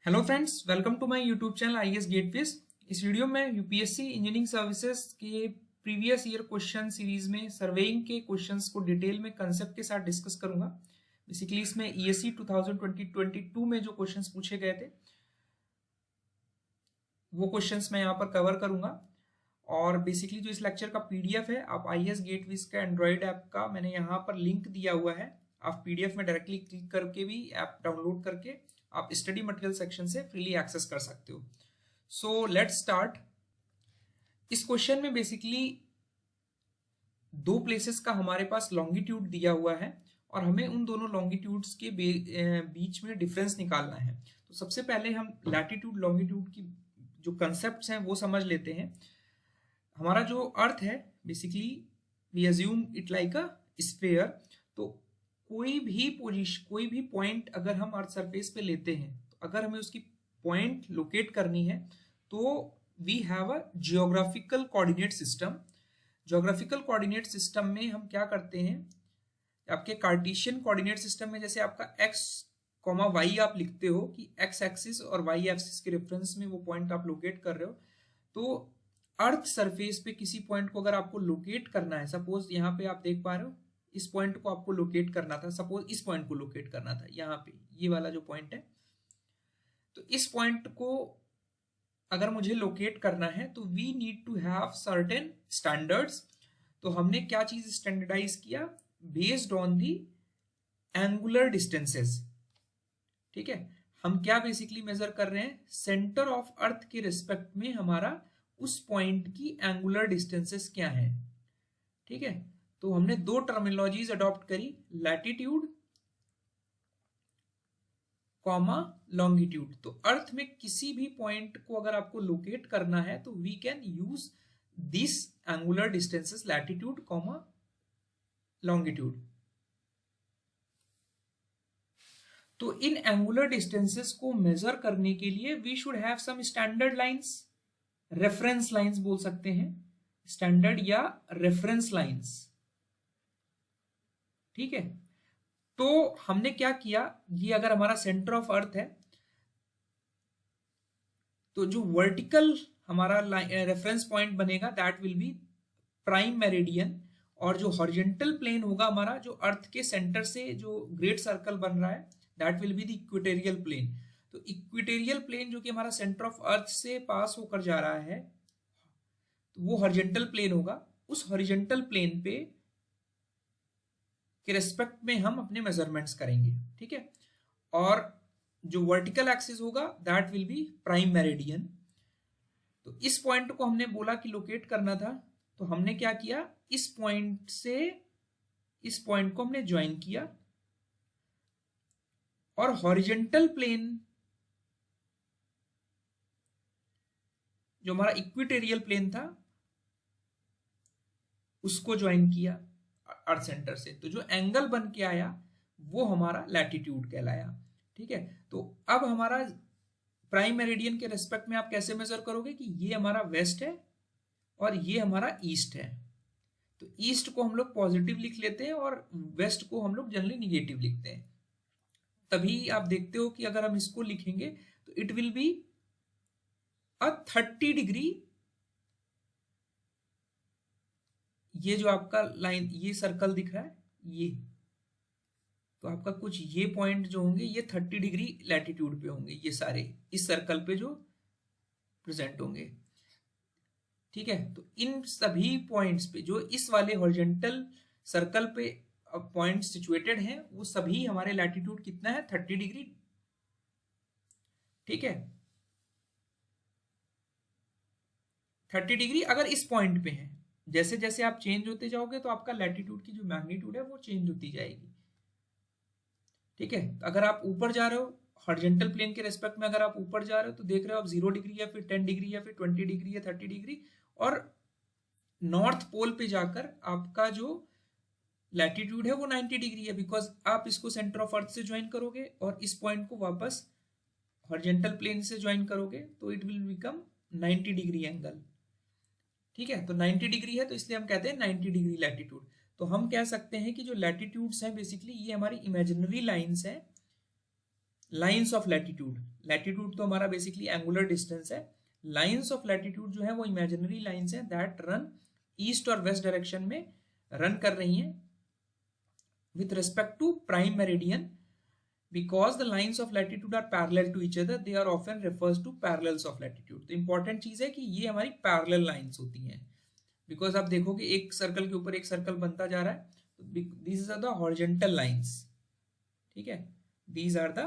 Hello friends, welcome to my YouTube channel IAS gateways. इस video में UPSC engineering services के previous year question series में surveying के questions को detail में कंसेप्ट के साथ डिस्कस करूंगा। बेसिकली इसमें ईएससी 2020-22 में जो क्वेश्चंस पूछे गए थे वो क्वेश्चंस मैं यहाँ पर कवर करूंगा। और बेसिकली जो इस लेक्चर का पीडीएफ है, आप आईएएस गेटवेज का एंड्रॉइड ऐप का मैंने यहाँ पर लिंक दिया हुआ है, आप पीडीएफ में डायरेक्टली क्लिक करके भी ऐप डाउनलोड करके आप स्टडी मटेरियल सेक्शन से फ्रीली एक्सेस कर सकते हो। So let's start. इस क्वेश्चन में बेसिकली दो प्लेसेस का हमारे पास लॉन्गिट्यूड दिया हुआ है और हमें उन दोनों लॉन्गिट्यूड्स के बीच में डिफरेंस निकालना है। तो सबसे पहले हम लैटिट्यूड लॉन्गिट्यूड की जो कंसेप्ट्स हैं वो समझ लेते हैं। हमारा जो अर्थ है, basically we assume it like a sphere. तो कोई भी पॉइंट अगर हम अर्थ सरफेस पे लेते हैं, तो अगर हमें उसकी पॉइंट लोकेट करनी है तो we have a geographical coordinate system. Geographical coordinate system में हम क्या करते हैं, आपके कार्टेशियन कोऑर्डिनेट सिस्टम में जैसे आपका एक्स कॉमा वाई आप लिखते हो कि एक्स एक्सिस और वाई एक्सिस के रेफरेंस में वो पॉइंट आप लोकेट कर रहे हो। तो अर्थ सरफेस पे किसी पॉइंट को अगर आपको लोकेट करना है, सपोज यहाँ पे आप देख पा रहे हो इस पॉइंट को आपको लोकेट करना था, सपोज इस पॉइंट को लोकेट करना था, यहाँ पे ये वाला जो पॉइंट है, तो इस पॉइंट को अगर मुझे लोकेट करना है तो we need to have certain standards. तो हमने क्या चीज स्टैंडर्डाइज किया, based on the angular distances. ठीक है, हम क्या बेसिकली मेजर कर रहे हैं, सेंटर ऑफ अर्थ के रिस्पेक्ट में हमारा उस पॉइंट की एंगुलर डिस्टेंसेस क्या है। ठीक है, तो हमने दो टर्मिनोलॉजीज अडॉप्ट करी, लैटिट्यूड कॉमा लॉन्गिट्यूड। तो अर्थ में किसी भी पॉइंट को अगर आपको लोकेट करना है तो we can use this angular distances, latitude comma longitude. तो इन एंगुलर डिस्टेंसेस को मेजर करने के लिए we should have some standard lines, reference lines बोल सकते हैं, स्टैंडर्ड या रेफरेंस लाइंस। ठीक है, तो हमने क्या किया, ये अगर हमारा सेंटर ऑफ अर्थ है तो जो वर्टिकल हमारा रेफरेंस पॉइंट बनेगा that will B prime meridian, और जो हॉरिजॉन्टल प्लेन होगा हमारा, जो अर्थ के सेंटर से जो ग्रेट सर्कल बन रहा है, that will be the equatorial plane. तो इक्वेटोरियल प्लेन जो कि हमारा सेंटर ऑफ अर्थ से पास होकर जा रहा है, तो वो हॉरिजॉन्टल प्लेन होगा। उस हॉरिजॉन्टल प्लेन पे के रेस्पेक्ट में हम अपने मेजरमेंट्स करेंगे। ठीक है, और जो वर्टिकल एक्सिस होगा that will B prime meridian. तो इस पॉइंट को हमने बोला कि लोकेट करना था, तो हमने क्या किया, इस पॉइंट से इस पॉइंट को हमने ज्वाइन किया और हॉरिजॉन्टल प्लेन जो हमारा इक्वेटोरियल प्लेन था उसको ज्वाइन किया अर्थ सेंटर से। तो जो एंगल बन के आया वो हमारा लैटिट्यूड कहलाया। ठीक है, तो अब हमारा प्राइम मेरिडियन के रेस्पेक्ट में आप कैसे मेजर करोगे कि ये हमारा वेस्ट है और ये हमारा ईस्ट है। तो ईस्ट को हम लोग पॉजिटिव लिख लेते हैं और वेस्ट को हम लोग जनरली निगेटिव लिखते हैं। तभी आप देखते हो कि अगर हम इसको लिखेंगे तो it will be a 30 degree, ये जो आपका लाइन, ये सर्कल दिख रहा है, ये तो आपका कुछ ये पॉइंट जो होंगे ये 30 डिग्री लैटिट्यूड पे होंगे, ये सारे इस सर्कल पे जो प्रेजेंट होंगे। ठीक है, तो इन सभी पॉइंट्स पे जो इस वाले हॉरिजॉन्टल सर्कल पे पॉइंट सिचुएटेड हैं वो सभी हमारे लैटिट्यूड कितना है, 30 डिग्री। ठीक है, 30 डिग्री अगर इस पॉइंट पे है, जैसे जैसे आप चेंज होते जाओगे तो आपका लैटिट्यूड की जो मैग्नीट्यूड है वो चेंज होती जाएगी। ठीक है, अगर आप ऊपर जा रहे हो हॉरिजॉन्टल प्लेन के रेस्पेक्ट में, अगर आप ऊपर जा रहे हो तो देख रहे हो आप 0 डिग्री या फिर 10 डिग्री या फिर 20 डिग्री या 30 डिग्री, और नॉर्थ पोल पे जाकर आपका जो लैटिट्यूड है वो 90 डिग्री है, बिकॉज आप इसको सेंटर ऑफ अर्थ से ज्वाइन करोगे और इस पॉइंट को वापस हॉरिजॉन्टल प्लेन से ज्वाइन करोगे तो it will become 90 degree angle. ठीक है, तो 90 डिग्री है तो इसलिए हम कहते हैं 90 डिग्री लैटिट्यूड। तो हम कह सकते हैं कि जो लैटिट्यूड्स हैं बेसिकली ये हमारी इमेजिनरी लाइंस हैं, लाइन्स ऑफ लैटिट्यूड, लैटिट्यूड तो हमारा बेसिकली एंगुलर डिस्टेंस है, लाइन्स ऑफ लैटिट्यूड जो है वो इमेजिनरी लाइन्स हैं दैट रन ईस्ट और वेस्ट डायरेक्शन में रन कर रही हैं with respect to prime meridian. Because the lines of latitude are parallel to each other, they are often refers to parallels of latitude. तो important चीज है कि ये हमारी parallel lines होती हैं, because आप देखोगे एक सर्कल के ऊपर एक सर्कल बनता जा रहा है, these are the horizontal lines, ठीक है, these are the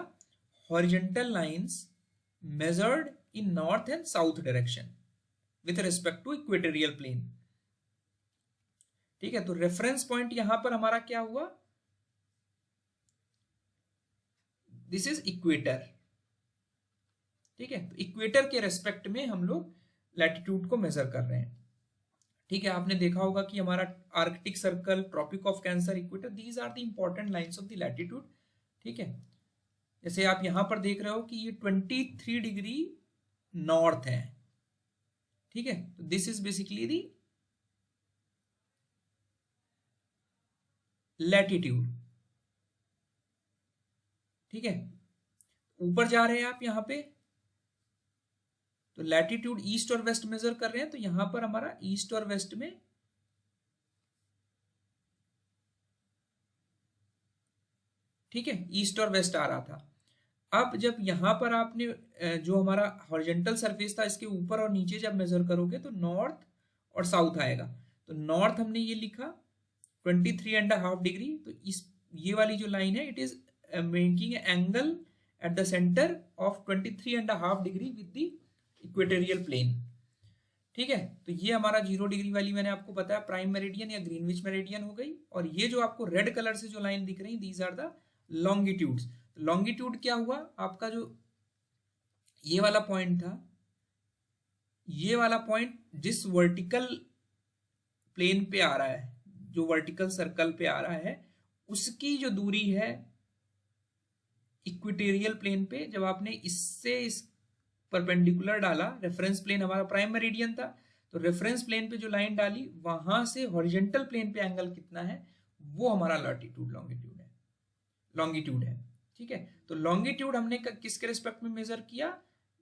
horizontal lines measured in north and south direction with respect to equatorial plane, ठीक है। तो रेफरेंस पॉइंट यहां पर हमारा क्या हुआ, दिस इज इक्वेटर, ठीक है। तो इक्वेटर के रेस्पेक्ट में हम लोग लैटिट्यूड को मेजर कर रहे हैं, ठीक है। आपने देखा होगा कि हमारा Arctic circle, tropic of cancer, equator, these are the important lines of the latitude, ठीक है। जैसे आप यहां पर देख रहे हो कि ये 23 डिग्री नॉर्थ है, ठीक है। तो this is basically the latitude, ठीक है। ऊपर जा रहे हैं आप यहां पे, तो लैटिट्यूड ईस्ट और वेस्ट मेजर कर रहे हैं, तो यहां पर हमारा ईस्ट और वेस्ट में, ठीक है, ईस्ट और वेस्ट आ रहा था। अब जब यहां पर आपने जो हमारा हॉरिजॉन्टल सरफेस था इसके ऊपर और नीचे जब मेजर करोगे तो नॉर्थ और साउथ आएगा। तो नॉर्थ हमने ये लिखा 23.5 डिग्री, तो इस ये वाली जो लाइन है it is making angle at the centre of 23.5 degree with the equatorial plane, ठीक है। तो ये हमारा 0 डिग्री वाली मैंने आपको बताया प्राइम मेरिडियन या ग्रीनविच मेरिडियन हो गई। और ये जो आपको रेड कलर से जो लाइन दिख रही, these are the longitudes. Longitude क्या हुआ आपका, जो ये वाला पॉइंट था, ये वाला पॉइंट जिस वर्टिकल प्लेन पे आ रहा है, जो वर्टिकल सर्कल पे आ रहा है, उसकी जो दूरी है इक्वेटोरियल प्लेन पे, जब आपने इससे इस परपेंडिकुलर डाला, रेफरेंस प्लेन हमारा प्राइम मेरिडियन था, तो रेफरेंस प्लेन पे जो लाइन डाली वहां से हॉरिजॉन्टल प्लेन पे एंगल कितना है, वो हमारा लैटिट्यूड लॉन्गिट्यूड है, ठीक है। तो लॉन्गिट्यूड हमने किसके रिस्पेक्ट में मेजर किया,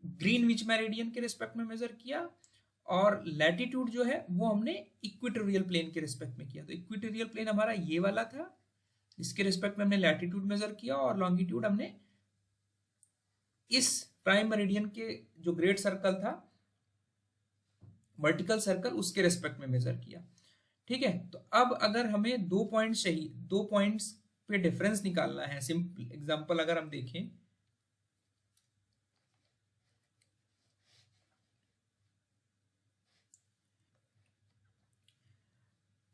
ग्रीनविच मेरिडियन के रिस्पेक्ट में मेजर किया, और लैटिट्यूड जो है वो हमने इक्वेटोरियल प्लेन के रिस्पेक्ट में किया। तो इक्वेटोरियल प्लेन हमारा ये वाला था, इसके रिस्पेक्ट में हमने लैटिट्यूड मेजर किया, और लॉन्गिट्यूड हमने इस प्राइम मेरिडियन के जो ग्रेट सर्कल था, वर्टिकल सर्कल, उसके रिस्पेक्ट में मेजर किया, ठीक है। तो अब अगर हमें दो पॉइंट्स पे डिफरेंस निकालना है, सिंपल एग्जांपल अगर हम देखें,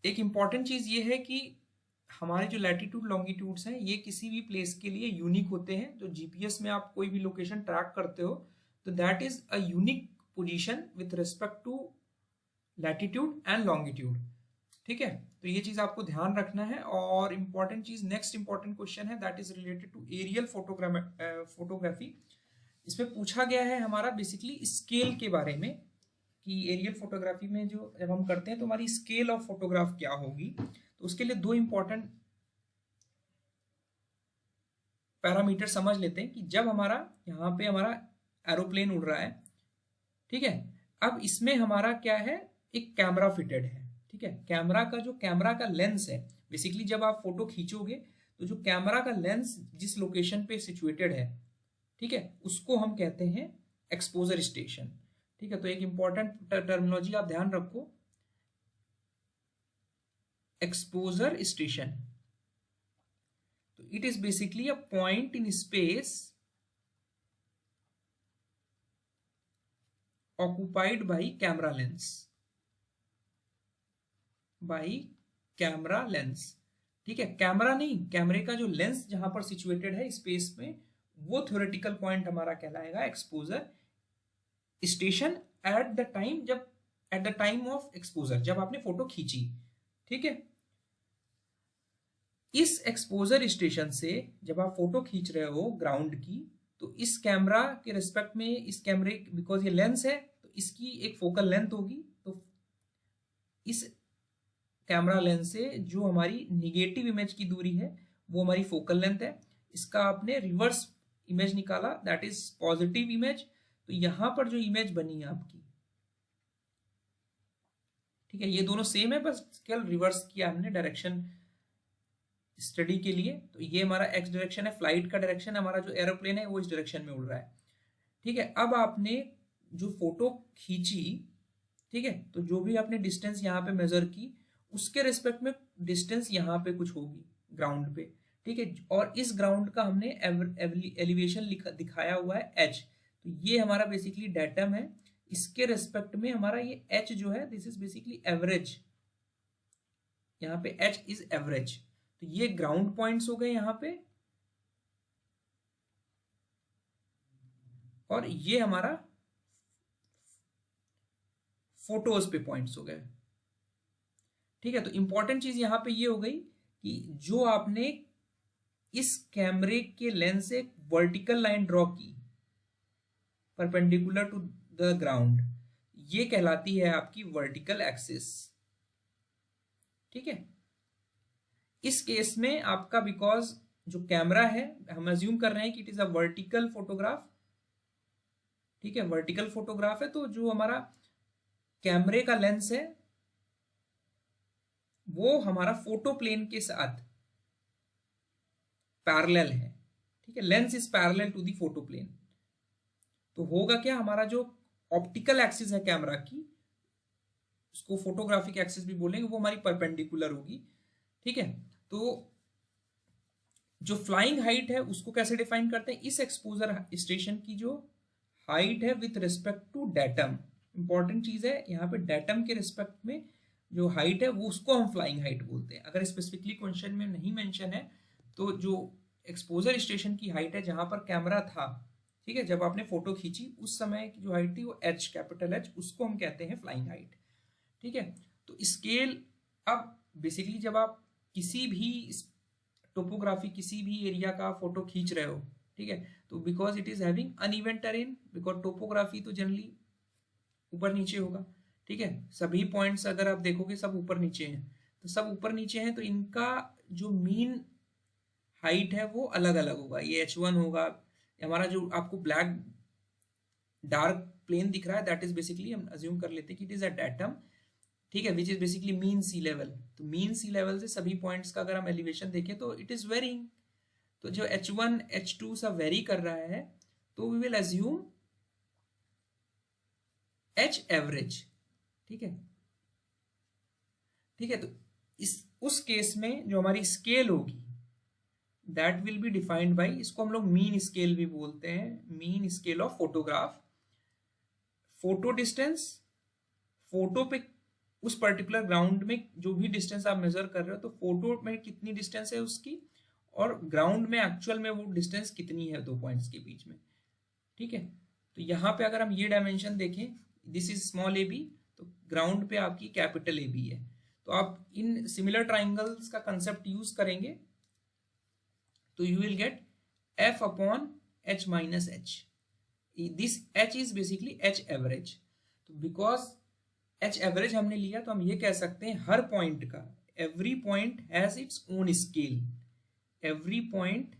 एक इंपॉर्टेंट चीज ये है कि हमारे जो लैटिट्यूड लॉन्गिट्यूड्स हैं ये किसी भी प्लेस के लिए यूनिक होते हैं। तो जीपीएस में आप कोई भी लोकेशन ट्रैक करते हो तो that is a unique position with respect to latitude and longitude, ठीक है। तो ये चीज आपको ध्यान रखना है। और इंपॉर्टेंट चीज, नेक्स्ट इंपॉर्टेंट क्वेश्चन है that is related to aerial photography. इसमें पूछा गया है हमारा बेसिकली स्केल के बारे में, कि एरियल फोटोग्राफी में जो जब हम करते हैं तो हमारी स्केल ऑफ फोटोग्राफ क्या होगी। तो उसके लिए दो इंपॉर्टेंट पैरामीटर समझ लेते हैं कि जब हमारा यहाँ पे हमारा एरोप्लेन उड़ रहा है, ठीक है, अब इसमें हमारा क्या है, एक कैमरा फिटेड है, ठीक है। कैमरा का लेंस है, बेसिकली जब आप फोटो खींचोगे तो जो कैमरा का लेंस जिस लोकेशन पे सिचुएटेड है, ठीक है, उसको हम कहते हैं एक्सपोजर स्टेशन, ठीक है। तो एक इंपॉर्टेंट टर्मिनोलॉजी आप ध्यान रखो, एक्सपोजर स्टेशन। तो it is basically a point in space occupied by camera lens, ठीक है। कैमरा नहीं, कैमरे का जो लेंस जहां पर सिचुएटेड है स्पेस में, वो थ्योरेटिकल पॉइंट हमारा कहलाएगा exposure station at the time of exposure, जब आपने फोटो खींची, ठीक है। इस एक्सपोजर स्टेशन से जब आप फोटो खींच रहे हो ग्राउंड की, तो इस कैमरा के रिस्पेक्ट में, इस कैमरे बिकॉज ये लेंस है तो इसकी एक फोकल लेंथ होगी, तो इस कैमरा लेंस से जो हमारी निगेटिव इमेज की दूरी है वो हमारी फोकल लेंथ है। इसका आपने रिवर्स इमेज निकाला, दैट इज पॉजिटिव इमेज। तो यहां पर जो इमेज बनी है आपकी, ठीक है, ये दोनों सेम है, बस केवल रिवर्स किया हमने डायरेक्शन स्टडी के लिए। तो ये हमारा एक्स डायरेक्शन है, फ्लाइट का डायरेक्शन, हमारा जो एरोप्लेन है वो इस डायरेक्शन में उड़ रहा है। ठीक है, अब आपने जो फोटो खींची, ठीक है, तो जो भी आपने डिस्टेंस यहाँ पे मेजर की, उसके रिस्पेक्ट में डिस्टेंस यहाँ पे कुछ होगी ग्राउंड पे, ठीक है, और इस ग्राउंड का हमने एलिवेशन दिखाया हुआ है एच। तो ये हमारा बेसिकली डेटम है, इसके रिस्पेक्ट में हमारा ये एच जो है, दिस इज बेसिकली एवरेज, यहाँ पे एच इज एवरेज। तो ये ग्राउंड पॉइंट्स हो गए यहाँ पे, और ये हमारा फोटोज पे पॉइंट्स हो गए। ठीक है, तो इंपॉर्टेंट चीज यहां पे ये हो गई कि जो आपने इस कैमरे के लेंस से वर्टिकल लाइन ड्रॉ की परपेंडिकुलर टू द ग्राउंड, ये कहलाती है आपकी वर्टिकल एक्सिस। ठीक है, इस केस में आपका, बिकॉज जो कैमरा है, हम अज्यूम कर रहे हैं कि it is a vertical photograph, ठीक है, वर्टिकल फोटोग्राफ है, तो जो हमारा कैमरे का लेंस है वो हमारा फोटो प्लेन के साथ पैरेलल है। ठीक है, lens is parallel to the photo plane. तो होगा क्या, हमारा जो ऑप्टिकल एक्सिस है कैमरा की, उसको फोटोग्राफिक एक्सिस भी बोलेंगे, वो हमारी परपेंडिकुलर होगी। ठीक है, तो जो फ्लाइंग हाइट है उसको कैसे डिफाइन करते हैं, इस एक्सपोजर स्टेशन की जो हाइट है with respect to datum, important चीज है यहाँ पे, डेटम के रिस्पेक्ट में जो हाइट है वो, उसको हम फ्लाइंग हाइट बोलते हैं। अगर स्पेसिफिकली क्वेश्चन में नहीं मेंशन है, तो जो एक्सपोजर स्टेशन की हाइट है जहां पर कैमरा था, ठीक है, जब आपने फोटो खींची उस समय की जो हाइट थी वो एच, कैपिटल एच, उसको हम कहते हैं फ्लाइंग हाइट। ठीक है, तो स्केल, अब बेसिकली जब आप किसी भी टोपोग्राफी, किसी भी एरिया का फोटो खींच रहे हो, ठीक है, तो because it is having uneven terrain, because topography तो जनरली ऊपर नीचे होगा। ठीक है, सभी पॉइंट्स अगर आप देखोगे सब ऊपर नीचे हैं, तो सब ऊपर नीचे हैं, तो इनका जो मीन हाइट है वो अलग अलग होगा। ये h1 होगा, हमारा जो आपको ब्लैक डार्क प्लेन दिख रहा है, दैट इज बेसिकली, हम अज्यूम कर लेते हैं कि इट इज अ डेटम, ठीक है, which is basically mean sea level. तो मीन सी लेवल से सभी पॉइंट्स का अगर हम एलिवेशन देखें तो इट इज वेरिंग। तो जो h1 h2 सब वेरी कर रहा है, तो we will assume h average. ठीक है, ठीक है, तो उस केस में जो हमारी स्केल होगी, that will be defined by, इसको हम लोग मीन स्केल भी बोलते हैं, mean scale of photograph. Photo distance, photo पे उस पर्टिकुलर ग्राउंड में जो भी डिस्टेंस आप मेजर कर रहे हो, तो फोटो में कितनी डिस्टेंस है उसकी, और ग्राउंड में एक्चुअल में वो डिस्टेंस कितनी है दो पॉइंट्स के बीच में। ठीक है, तो यहाँ पे अगर हम ये डायमेंशन देखें, this is small A B, तो ग्राउंड पे आपकी कैपिटल ए बी है। तो आप इन सिमिलर ट्राइंगल्स का कंसेप्ट यूज करेंगे, तो you will get F upon H minus H, this H is basically H average. तो बिकॉज एच एवरेज हमने लिया, तो हम ये कह सकते हैं हर पॉइंट का, every point has its own scale, every point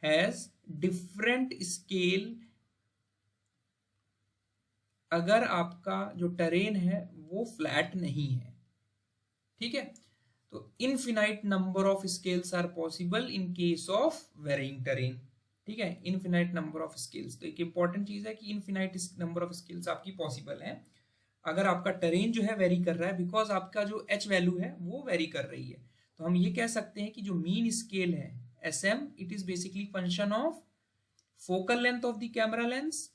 has different scale. अगर आपका जो टेरेन है वो फ्लैट नहीं है, ठीक है, तो infinite number of scales are possible in case of varying terrain. ठीक है, इनफिनाइट नंबर ऑफ स्केल्स, तो एक इंपॉर्टेंट चीज है कि इनफिनाइट नंबर ऑफ स्केल्स आपकी पॉसिबल है अगर आपका टेरेन जो है वेरी कर रहा है, बिकॉज आपका जो एच वैल्यू है वो वेरी कर रही है। तो हम ये कह सकते हैं कि जो मीन स्केल है SM, it is basically function of focal length of the camera lens,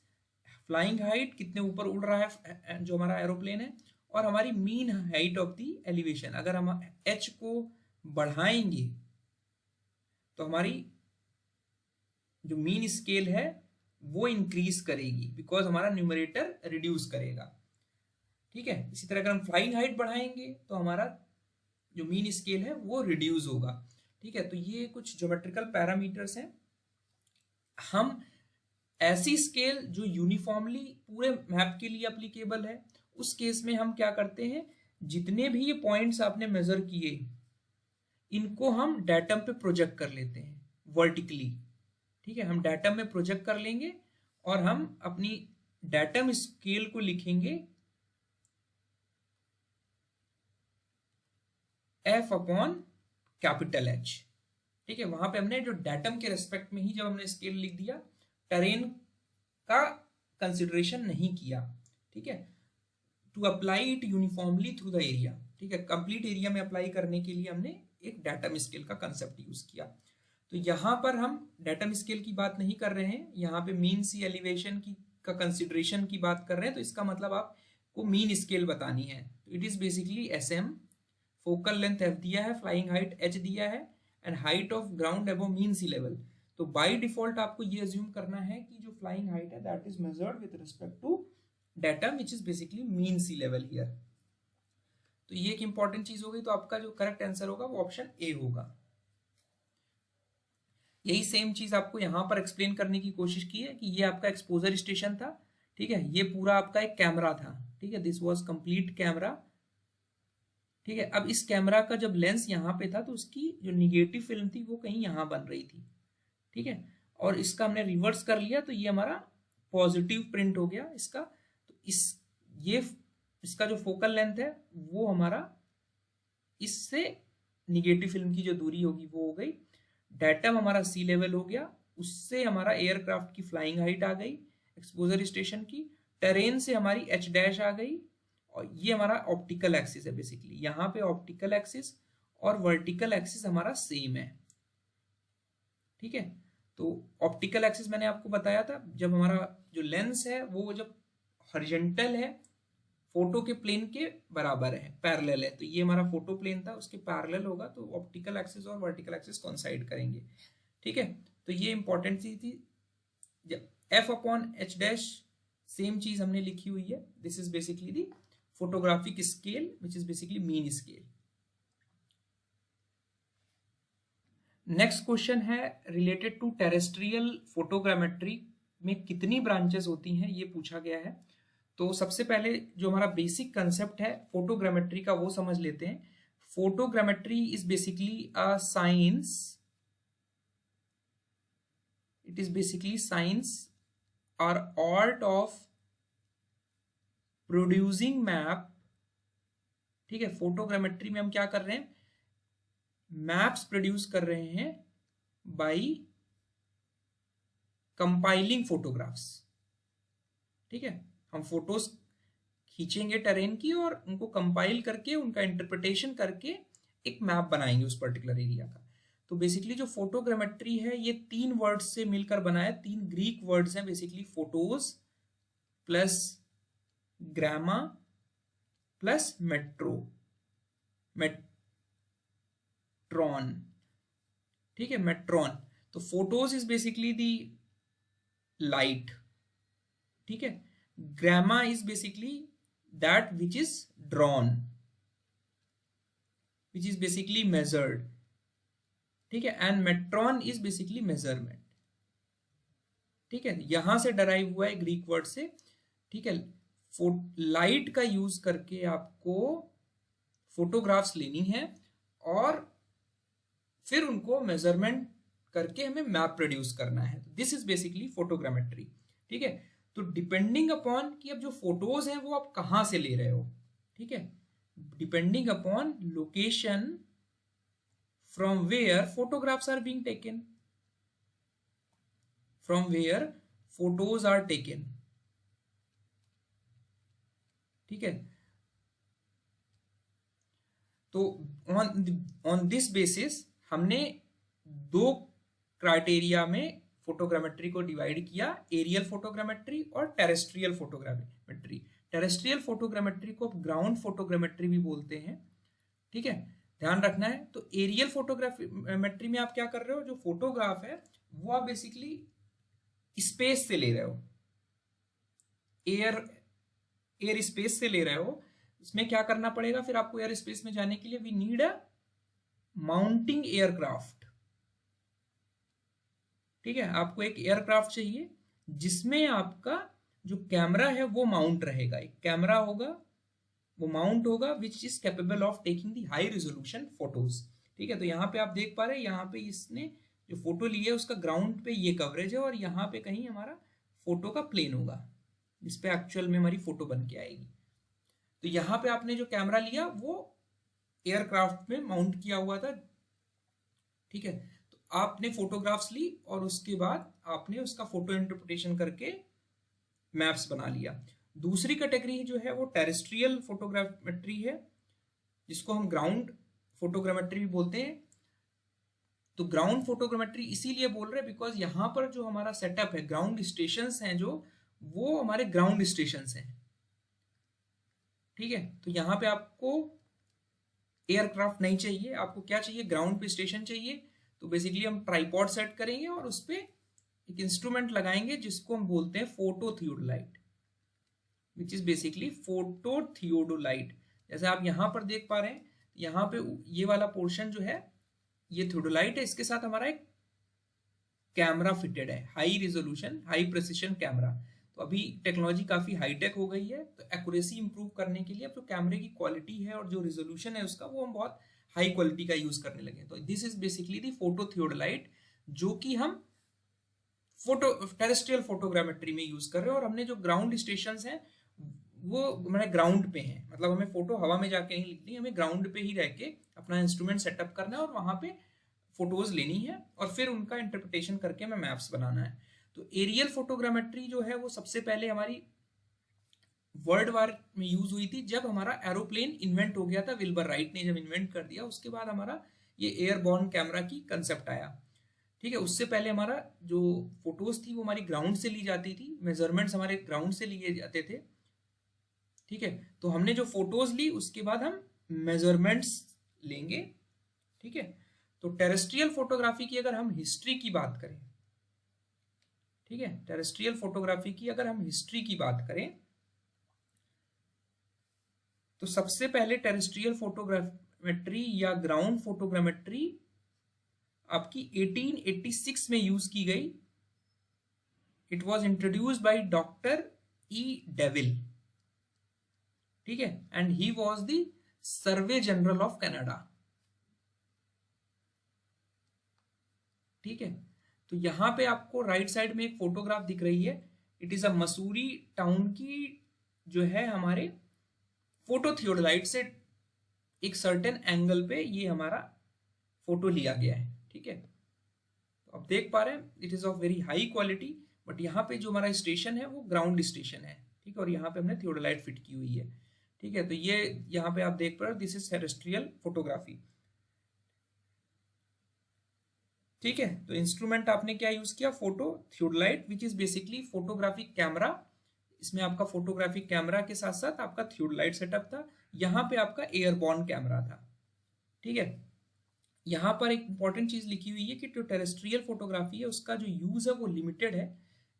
flying height, कितने ऊपर उड़ रहा है जो हमारा एरोप्लेन है, और हमारी mean height of the elevation. अगर हम h को बढ़ाएंगे तो हमारी जो मीन स्केल है वो इंक्रीज करेगी, बिकॉज हमारा न्यूमरेटर रिड्यूस करेगा। ठीक है, इसी तरह अगर हम फ्लाइंग हाइट बढ़ाएंगे तो हमारा जो मीन स्केल है वो रिड्यूस होगा। ठीक है, तो ये कुछ ज्योमेट्रिकल पैरामीटर्स हैं। हम ऐसी स्केल जो यूनिफॉर्मली पूरे मैप के लिए एप्लीकेबल है, उस केस में हम क्या करते हैं, जितने भी ये पॉइंट्स आपने मेजर किए, इनको हम डेटम पे प्रोजेक्ट कर लेते हैं वर्टिकली। ठीक है, हम डाटम में प्रोजेक्ट कर लेंगे और हम अपनी डाटम स्केल को लिखेंगे F अपॉन कैपिटल H। ठीक है, वहां पे हमने जो डाटम के रेस्पेक्ट में ही जब हमने स्केल लिख दिया, टेरेन का कंसिडरेशन नहीं किया। ठीक है, to apply it uniformly through the area. ठीक है, कंप्लीट एरिया में अप्लाई करने के लिए हमने एक डाटम स्केल का कंसेप्ट यूज किया। तो यहाँ पर हम डाटम स्केल की बात नहीं कर रहे हैं, यहाँ पे मीन सी एलिवेशन की का कंसिडरेशन की बात कर रहे हैं। तो इसका मतलब आपको मीन स्केल बतानी है। तो it is basically SM, focal length F दिया है, फ्लाइंग हाइट H दिया है, and height of ground above mean sea level. तो बाय डिफॉल्ट आपको ये अज्यूम करना है कि जो फ्लाइंग हाइट है that is measured with respect to datum which is basically mean sea level here। तो ये एक इंपॉर्टेंट चीज हो गई। तो आपका जो करेक्ट आंसर होगा वो ऑप्शन ए होगा। यही सेम चीज आपको यहां पर एक्सप्लेन करने की कोशिश की है कि ये आपका एक्सपोजर स्टेशन था। ठीक है, ये पूरा आपका एक कैमरा था। ठीक है, दिस वाज कंप्लीट कैमरा। ठीक है, अब इस कैमरा का जब लेंस यहाँ पे था तो उसकी जो निगेटिव फिल्म थी वो कहीं यहाँ बन रही थी। ठीक है, और इसका हमने रिवर्स कर लिया तो ये हमारा पॉजिटिव प्रिंट हो गया इसका। इसका जो फोकल लेंथ है वो हमारा इससे निगेटिव फिल्म की जो दूरी होगी वो हो गई। डाटम हमारा सी लेवल हो गया, उससे हमारा एयरक्राफ्ट की फ्लाइंग हाइट आ गई, एक्सपोजर स्टेशन की। टेरेन से हमारी H डैश आ गई, और ये हमारा ऑप्टिकल एक्सिस है। बेसिकली यहाँ पे ऑप्टिकल एक्सिस और वर्टिकल एक्सिस हमारा सेम है। ठीक है, तो ऑप्टिकल एक्सिस मैंने आपको बताया था, जब हमारा जो लेंस है वो जब हॉरिजॉन्टल है, फोटो के प्लेन के बराबर है, पैरेलल है, तो ये हमारा फोटो प्लेन था, उसके पैरेलल होगा तो ऑप्टिकल एक्सिस और वर्टिकल एक्सिस कोइंसाइड करेंगे। ठीक है, तो ये इंपॉर्टेंट चीज थी। जब F upon H dash same चीज हमने लिखी हुई है। This is basically the photographic scale which is basically mean scale. Next question है रिलेटेड टू टेरेस्ट्रियल फोटोग्रामेट्री में कितनी ब्रांचेस होती हैं, ये पूछा गया है। तो सबसे पहले जो हमारा बेसिक कंसेप्ट है फोटोग्रामेट्री का वो समझ लेते हैं। Photogrammetry is basically a science, it is basically science और आर्ट ऑफ प्रोड्यूसिंग मैप। ठीक है, फोटोग्रामेट्री में हम क्या कर रहे हैं, मैप्स प्रोड्यूस कर रहे हैं बाय कंपाइलिंग फोटोग्राफ्स। ठीक है, हम फोटोज खींचेंगे टेरेन की और उनको कंपाइल करके उनका इंटरप्रिटेशन करके एक मैप बनाएंगे उस पर्टिकुलर एरिया का। तो बेसिकली जो फोटोग्रामेट्री है ये 3 वर्ड्स से मिलकर बना है, 3 ग्रीक वर्ड्स हैं basically, photos plus gramma plus metron. ठीक है, मेट्रॉन। तो photos is basically the light. ठीक है, gramma is basically that which is drawn, which is basically measured. ठीक है, and metron is basically measurement. ठीक है, यहां से डराइव हुआ है ग्रीक वर्ड से। ठीक है, लाइट का यूज करके आपको फोटोग्राफ्स लेनी है और फिर उनको मेजरमेंट करके हमें मैप प्रोड्यूस करना है। This is basically photogrammetry. ठीक है, तो डिपेंडिंग अपॉन कि अब जो फोटोज हैं वो आप कहां से ले रहे हो। ठीक है, depending upon location from where photographs are being taken, from where photos are taken. ठीक है, तो ऑन दिस बेसिस हमने 2 क्राइटेरिया में फोटोग्रामेट्री को डिवाइड किया, एरियल फोटोग्रामेट्री और टेरेस्ट्रियल फोटोग्रामेट्री। टेरेस्ट्रियल फोटोग्रामेट्री को ग्राउंड फोटोग्रामेट्री भी बोलते हैं। ठीक है, ध्यान रखना है। तो एरियल फोटोग्रामेट्री में आप क्या कर रहे हो, जो फोटोग्राफ है वो आप बेसिकली स्पेस से ले रहे हो, एयर स्पेस से ले रहे हो। इसमें क्या करना पड़ेगा फिर आपको, एयर स्पेस में जाने के लिए we need a mounting aircraft. ठीक है, आपको एक एयरक्राफ्ट चाहिए जिसमें आपका जो कैमरा है वो माउंट रहेगा, एक कैमरा होगा वो माउंट होगा which is capable of taking the high resolution photos. ठीक है, तो यहाँ पे आप देख पा रहे हैं, यहाँ पे इसने जो फोटो ली है उसका ग्राउंड पे ये कवरेज है और यहाँ पे कहीं हमारा फोटो का प्लेन होगा, इस पे एक्चुअल में हमारी फोटो बन के आएगी। तो यहाँ पे आपने जो कैमरा लिया वो एयरक्राफ्ट में माउंट किया हुआ था, ठीक है। तो आपने फोटोग्राफ्स ली और उसके बाद आपने उसका फोटो इंटरप्रिटेशन करके मैप्स बना लिया। दूसरी कैटेगरी जो है वो टेरेस्ट्रियल फोटोग्रामेट्री है, जिसको हम ग्राउंड फोटोग्रामेट्री भी बोलते हैं। तो ग्राउंड फोटोग्रामेट्री इसीलिए बोल रहे हैं बिकॉज यहाँ पर जो हमारा सेटअप है, ग्राउंड स्टेशंस हैं जो, वो हमारे ग्राउंड स्टेशंस हैं, ठीक है। तो यहाँ पे आपको एयरक्राफ्ट नहीं चाहिए, आपको क्या चाहिए, ग्राउंड पे स्टेशन चाहिए। तो बेसिकली हम ट्राइपॉड सेट करेंगे और उस पर एक इंस्ट्रूमेंट लगाएंगे जिसको हम बोलते हैं photo theodolite, which is basically photo theodolite. जैसे आप यहाँ पर देख पा रहे हैं, यहाँ पे ये वाला पोर्शन जो है ये थियोडोलाइट है, इसके साथ हमारा एक कैमरा फिटेड है, high resolution high precision camera. तो अभी टेक्नोलॉजी काफी हाईटेक हो गई है, तो एक्यूरेसी इंप्रूव करने के लिए अब जो कैमरे की क्वालिटी है और जो रिजोल्यूशन है उसका, वो हम बहुत हाई क्वालिटी का यूज करने लगे। तो this is basically the photo theodolite, जो कि हम फोटो टेरेस्ट्रियल फोटोग्रामेट्री में यूज कर रहे हैं। और हमने जो ग्राउंड स्टेशन हैं वो हमारे ग्राउंड पे हैं, मतलब हमें फोटो हवा में जाके नहीं लिखनी, हमें ग्राउंड पे ही रह के अपना इंस्ट्रूमेंट सेटअप करना है और वहां पे फोटोज लेनी है और फिर उनका इंटरप्रिटेशन करके हमें मैप्स बनाना है। तो एरियल फोटोग्रामेट्री जो है वो सबसे पहले हमारी वर्ल्ड वार में यूज हुई थी, जब हमारा एरोप्लेन इन्वेंट हो गया था, विल्बर राइट ने जब इन्वेंट कर दिया, उसके बाद हमारा ये एयरबॉर्न कैमरा की कंसेप्ट आया, ठीक है। उससे पहले हमारा जो फोटोज थी वो हमारी ग्राउंड से ली जाती थी, मेजरमेंट्स हमारे ग्राउंड से लिए जाते थे, ठीक है। तो हमने जो फोटोज ली उसके बाद हम मेजरमेंट्स लेंगे, ठीक है। तो टेरेस्ट्रियल फोटोग्राफी की अगर हम हिस्ट्री की बात करें, ठीक है, टेरेस्ट्रियल फोटोग्राफी की अगर हम हिस्ट्री की बात करें, तो सबसे पहले टेरेस्ट्रियल फोटोग्रामेट्री या ग्राउंड फोटोग्रामेट्री आपकी 1886 में यूज की गई। It was introduced by doctor E devil, ठीक है, and he was the survey general of Canada, ठीक है। तो यहां पे आपको राइट साइड में एक फोटोग्राफ दिख रही है, it is a Mussoorie town की जो है हमारे फोटो थियोडोलाइट से एक सर्टेन एंगल पे ये हमारा फोटो लिया गया है, ठीक है। तो आप देख पा रहे हैं it is of very high quality, but यहाँ पे जो हमारा स्टेशन है वो ग्राउंड स्टेशन है, ठीक है, और यहाँ पे हमने थियोडोलाइट फिट की हुई है, ठीक है। तो ये यहाँ पे आप देख पा रहे हो, दिस इज टेरेस्ट्रियल फोटोग्राफी, ठीक है। तो इंस्ट्रूमेंट आपने क्या यूज किया, photo theodolite, which is basically photographic camera. इसमें आपका फोटोग्राफिक कैमरा के साथ साथ आपका थियोडोलाइट सेटअप था, यहाँ पे आपका एयरबॉर्न कैमरा था, ठीक है। यहाँ पर एक इंपॉर्टेंट चीज लिखी हुई है कि जो टेरेस्ट्रियल फोटोग्राफी है उसका जो यूज है वो लिमिटेड है।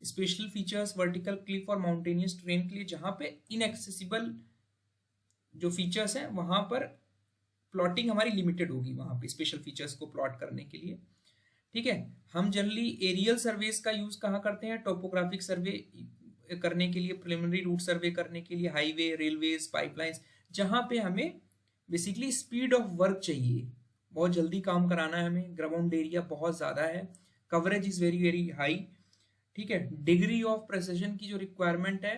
स्पेशल फीचर्स वर्टिकल क्लिफ और माउंटेनियस ट्रेन के लिए, जहां पे इनएक्सेसिबल जो फीचर्स हैं वहां पर प्लॉटिंग हमारी लिमिटेड होगी, वहां पे स्पेशल फीचर्स को प्लॉट करने के लिए, ठीक है। हम जनरली एरियल सर्वेस का यूज कहाँ करते हैं, टोपोग्राफिक सर्वे करने के लिए, प्रिलिमिनरी रूट सर्वे करने के लिए, हाईवे, रेलवेज, पाइपलाइंस, जहां पे हमें बेसिकली स्पीड ऑफ वर्क चाहिए, बहुत जल्दी काम कराना है हमें, ग्राउंड एरिया बहुत ज्यादा है, coverage is very very high, ठीक है। डिग्री ऑफ प्रेसिशन की जो रिक्वायरमेंट है,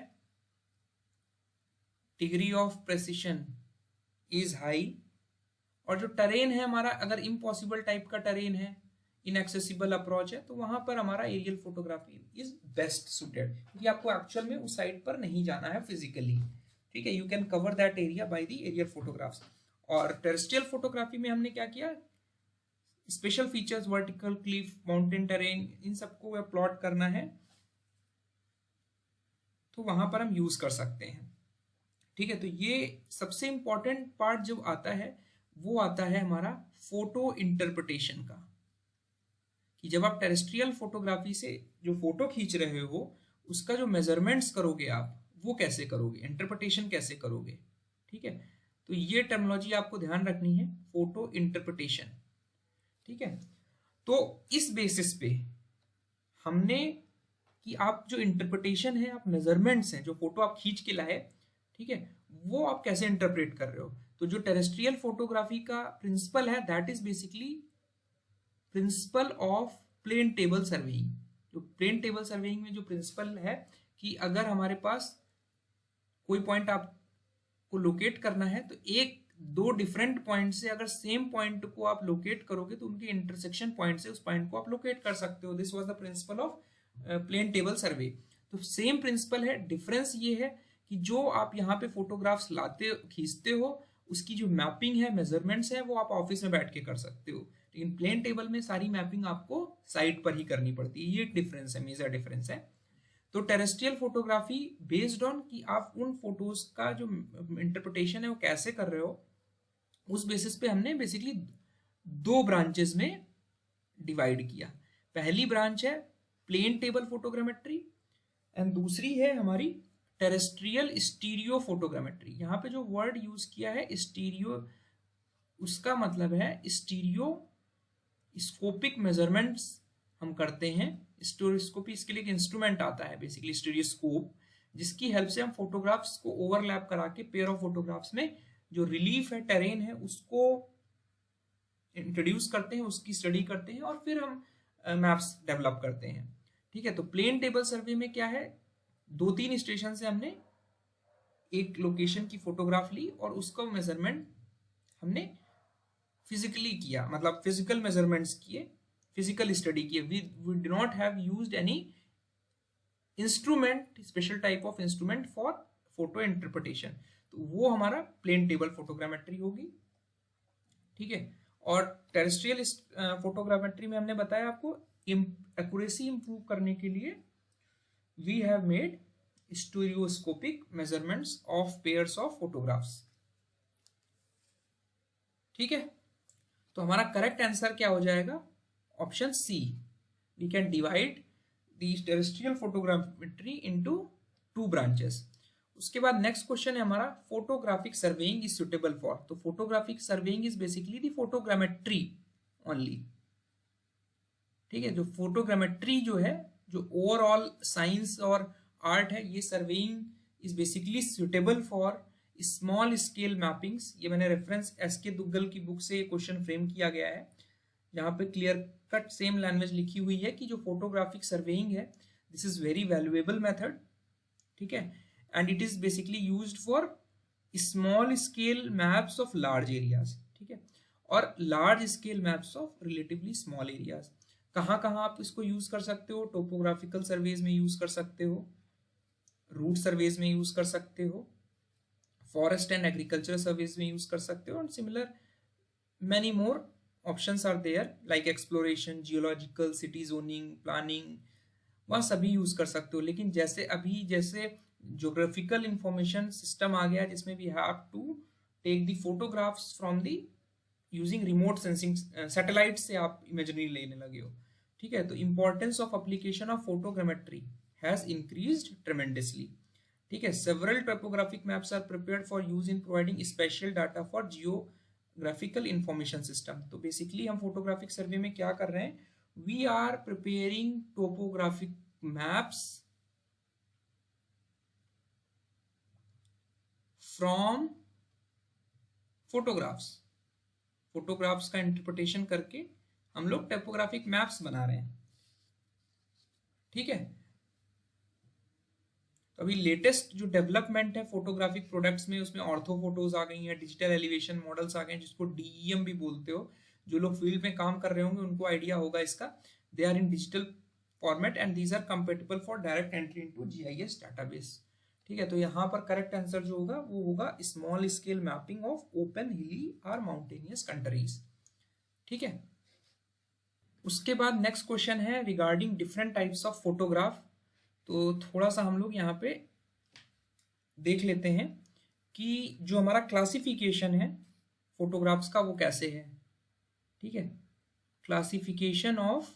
degree of precision is high, और जो टरेन है हमारा, अगर इम्पॉसिबल टाइप का टरेन है, इनएक्सेसिबल अप्रोच है, तो वहां पर हमारा aerial photography is best suited, क्योंकि आपको एक्चुअल में उस साइड पर नहीं जाना है फिजिकली, ठीक है। You can cover that area by the aerial photographs. और टेरेस्ट्रियल फोटोग्राफी में हमने क्या किया, special features vertical cliff, mountain terrain, इन सबको प्लॉट करना है तो वहां पर हम यूज कर सकते हैं, ठीक है। तो ये सबसे इंपॉर्टेंट पार्ट जो आता है वो आता है हमारा फोटो इंटरप्रिटेशन का, कि जब आप टेरेस्ट्रियल फोटोग्राफी से जो फोटो खींच रहे हो उसका जो मेजरमेंट्स करोगे आप, वो कैसे करोगे, इंटरप्रिटेशन कैसे करोगे, ठीक है। तो ये टर्मिनोलॉजी आपको ध्यान रखनी है, फोटो इंटरप्रिटेशन, ठीक है। तो इस बेसिस पे हमने कि आप जो इंटरप्रिटेशन है, आप मेजरमेंट्स हैं, जो फोटो आप खींच के लाए, ठीक है, वो आप कैसे इंटरप्रेट कर रहे हो। तो जो टेरेस्ट्रियल फोटोग्राफी का प्रिंसिपल है that is basically principle of plane table surveying. जो प्लेन टेबल सर्वेइंग में जो प्रिंसिपल है कि अगर हमारे पास कोई पॉइंट आपको लोकेट करना है तो एक दो डिफरेंट पॉइंट से अगर सेम पॉइंट को आप लोकेट करोगे तो उनके इंटरसेक्शन पॉइंट से उस पॉइंट को आप लोकेट कर सकते हो। This was the principle of plane table survey. तो सेम प्रिंसिपल है, डिफरेंस ये है कि जो आप यहाँ पे फोटोग्राफ्स लाते खींचते हो उसकी जो मैपिंग है, मेजरमेंट्स है, वो आप ऑफिस में बैठ के कर सकते हो, लेकिन प्लेन टेबल में सारी मैपिंग आपको साइट पर ही करनी पड़ती है। ये एक डिफरेंस है, मेजर डिफरेंस है। तो टेरेस्ट्रियल फोटोग्राफी बेस्ड ऑन कि आप उन फोटोज का जो इंटरप्रिटेशन है वो कैसे कर रहे हो, उस बेसिस पे हमने बेसिकली दो ब्रांचेस में डिवाइड किया। पहली ब्रांच है प्लेन टेबल फोटोग्रामेट्री एंड दूसरी है हमारी टेरेस्ट्रियल स्टीरियो फोटोग्रामेट्री। यहाँ पे जो वर्ड यूज किया है स्टीरियो, उसका मतलब है स्टीरियो स्कोपिक मेजरमेंट्स हम करते हैं। स्टीरियोस्कोपी इसके लिए एक इंस्ट्रूमेंट आता है बेसिकली स्टीरियोस्कोप, जिसकी हेल्प से हम फोटोग्राफ्स को ओवरलैप करा के पेयर ऑफ फोटोग्राफ्स में जो रिलीफ है, टेरेन है, उसको इंट्रोड्यूस करते हैं, उसकी स्टडी करते हैं और फिर हम मैप्स डेवलप करते हैं। ठीक है, तो प्लेन टेबल सर्वे में क्या है, 2-3 स्टेशन से हमने एक लोकेशन की फोटोग्राफ ली और उसका मेजरमेंट हमने फिजिकली किया, मतलब फिजिकल मेजरमेंट्स किए, फिजिकल स्टडी किए। We do not have used any instrument, special type of instrument for photo interpretation. तो वो हमारा प्लेन टेबल फोटोग्रामेट्री होगी। ठीक है, और टेरेस्ट्रियल फोटोग्रामेट्री में हमने बताया आपको एक्यूरेसी इंप्रूव करने के लिए we have made stereoscopic measurements of pairs of photographs. ठीक है, तो हमारा करेक्ट आंसर क्या हो जाएगा, option C. We can divide the terrestrial photogrammetry into 2 branches. उसके बाद नेक्स्ट क्वेश्चन है हमारा photographic surveying is suitable for. तो photographic surveying is basically the photogrammetry only. ठीक है, जो फोटोग्रामेट्री जो है, जो ओवरऑल साइंस और आर्ट है, ये surveying is basically suitable for small scale mappings. ये मैंने रेफरेंस एसके दुग्गल की बुक से क्वेश्चन फ्रेम किया गया है, जहाँ पे क्लियर कट सेम लैंग्वेज लिखी हुई है कि जो फोटोग्राफिक सर्वेइंग है this is very valuable method. ठीक है, and it is basically used for small scale maps of large areas. ठीक है, और large scale maps of relatively small areas. कहाँ कहाँ आप इसको यूज कर सकते हो, टोपोग्राफिकल सर्वेज में यूज कर सकते हो, रूट सर्वेज में यूज कर सकते हो, फॉरेस्ट एंड एग्रीकल्चर सर्वेज में यूज कर सकते हो, and similar many more options are there like exploration, geological, city zoning, planning, वह सभी यूज कर सकते हो। लेकिन जैसे अभी जैसे ज्योग्राफिकल इंफॉर्मेशन सिस्टम आ गया जिसमें we have to take the photographs from the using remote sensing, satellite से आप इमेजरी लेने लगे हो। ठीक है, तो importance of application of photogrammetry has increased tremendously. ठीक है, several topographic maps are prepared for use in providing spatial data for geographical information system. तो बेसिकली हम फोटोग्राफिक सर्वे में क्या कर रहे हैं, we are preparing topographic maps from photographs. Photographs का इंटरप्रिटेशन करके हम लोग टोपोग्राफिक मैप्स बना रहे हैं। ठीक है, तो अभी लेटेस्ट जो डेवलपमेंट है फोटोग्राफिक प्रोडक्ट्स में, उसमें ऑर्थो फोटोज आ गई हैं, डिजिटल एलिवेशन मॉडल्स आ गए हैं, जिसको डीईएम भी बोलते हो। जो लोग फील्ड में काम कर रहे होंगे उनको आइडिया होगा इसका। They are in digital format and these are compatible for direct entry into GIS database. ठीक है, तो यहाँ पर करेक्ट आंसर जो होगा वो होगा small scale mapping of open हिली और माउंटेनियस कंट्रीज। ठीक है, उसके बाद नेक्स्ट क्वेश्चन है regarding different types of photograph. तो थोड़ा सा हम लोग यहाँ पे देख लेते हैं कि जो हमारा क्लासिफिकेशन है फोटोग्राफ्स का वो कैसे है। ठीक है, क्लासिफिकेशन ऑफ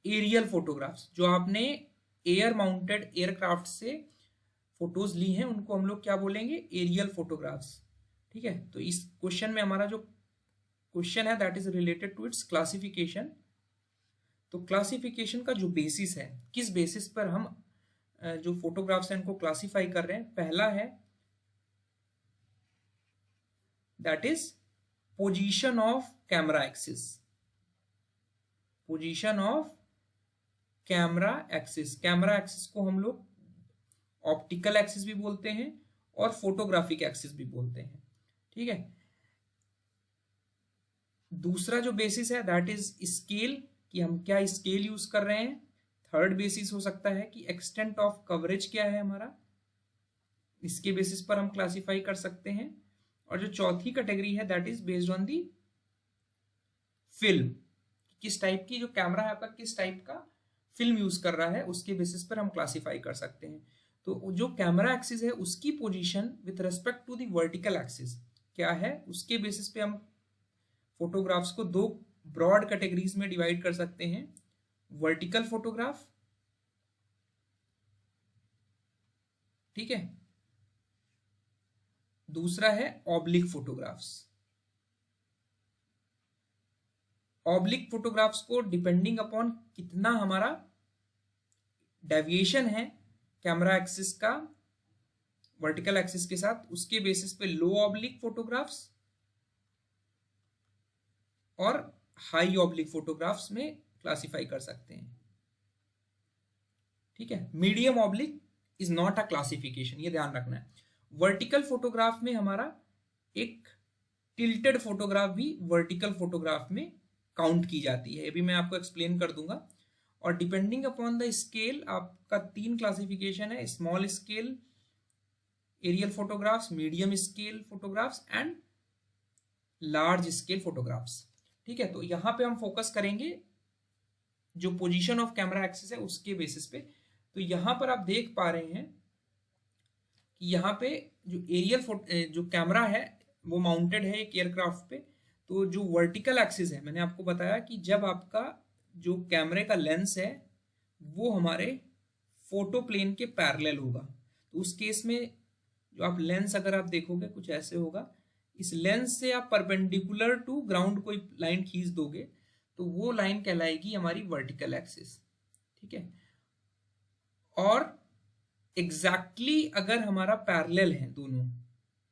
एरियल फोटोग्राफ्स, जो आपने एयर माउंटेड एयरक्राफ्ट से फोटोज ली हैं उनको हम लोग क्या बोलेंगे, एरियल फोटोग्राफ्स। ठीक है, तो इस क्वेश्चन में हमारा जो क्वेश्चन है that is related to its classification. तो क्लासिफिकेशन का जो बेसिस है, किस बेसिस पर हम जो फोटोग्राफ्स हैं उनको क्लासिफाई कर रहे हैं, पहला है that is position of camera axis, position of camera axis. Camera axis को हम लोग ऑप्टिकल एक्सिस भी बोलते हैं और फोटोग्राफिक एक्सिस भी बोलते हैं, ठीक है। दूसरा जो बेसिस है दैट इज स्केल, कि हम क्या स्केल यूज कर रहे हैं। थर्ड बेसिस हो सकता है कि एक्सटेंट ऑफ कवरेज क्या है हमारा, इसके बेसिस पर हम क्लासिफाई कर सकते हैं। और जो चौथी कैटेगरी है that is based on the film, किस टाइप की जो कैमरा है आपका किस टाइप का फिल्म यूज कर रहा है, उसके बेसिस पर हम क्लासिफाई कर सकते हैं। तो जो कैमरा एक्सिस है उसकी position with respect to the vertical axis क्या है, उसके बेसिस पे हम फोटोग्राफ्स को दो ब्रॉड कैटेगरीज में डिवाइड कर सकते हैं। वर्टिकल फोटोग्राफ, ठीक है, दूसरा है ऑब्लिक फोटोग्राफ्स। ऑब्लिक फोटोग्राफ्स को डिपेंडिंग अपॉन कितना हमारा डेविएशन है कैमरा एक्सिस का वर्टिकल एक्सिस के साथ, उसके बेसिस पे लो ऑब्लिक फोटोग्राफ्स और हाई ऑब्लिक फोटोग्राफ्स में क्लासिफाई कर सकते हैं, ठीक है। Medium oblique is not a classification, ये ध्यान रखना है। वर्टिकल फोटोग्राफ में हमारा एक टिल्टेड फोटोग्राफ भी वर्टिकल फोटोग्राफ में काउंट की जाती है, ये भी मैं आपको एक्सप्लेन कर दूंगा। और डिपेंडिंग अपॉन द स्केल आपका 3 क्लासिफिकेशन है, small scale aerial photographs, medium scale photographs and large scale photographs, ठीक है। तो यहां पे हम फोकस करेंगे जो पोजीशन ऑफ कैमरा एक्सिस है उसके बेसिस पे। तो यहां पर आप देख पा रहे हैं कि यहाँ पे जो एरियल जो कैमरा है वो माउंटेड है एक एयरक्राफ्ट पे। तो जो वर्टिकल एक्सिस है, मैंने आपको बताया कि जब आपका जो कैमरे का लेंस है वो हमारे फोटो प्लेन के पैरेलल होगा, तो उस केस में जो आप लेंस अगर आप देखोगे कुछ ऐसे होगा। इस लेंस से आप परपेंडिकुलर टू ग्राउंड कोई लाइन खींच दोगे तो वो लाइन कहलाएगी हमारी वर्टिकल एक्सिस, ठीक है। और एग्जैक्टली अगर हमारा पैरेलल है दोनों,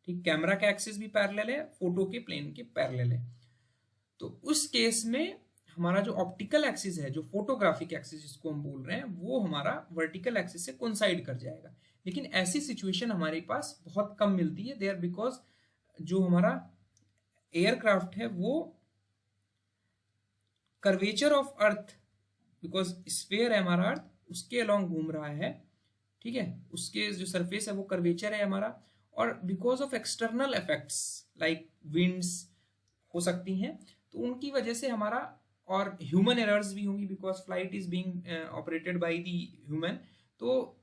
ठीक, कैमरा का एक्सिस भी पैरेलल है, फोटो के प्लेन के पैरेलल है, तो उस केस में हमारा जो ऑप्टिकल एक्सिस है, जो फोटोग्राफिक एक्सिस जिसको हम बोल रहे हैं, वो हमारा वर्टिकल एक्सिस से कोइंसाइड कर जाएगा। लेकिन ऐसी सिचुएशन हमारे पास बहुत कम मिलती है देयर, बिकॉज जो हमारा एयरक्राफ्ट है वो curvature of earth, because sphere है हमारा अर्थ, उसके अलोंग घूम रहा है, ठीक है, उसके जो सरफेस है वो कर्वेचर है हमारा। और because of external effects like winds हो सकती हैं, तो उनकी वजह से हमारा, और ह्यूमन एरर्स भी होंगी because flight is being operated by the human, तो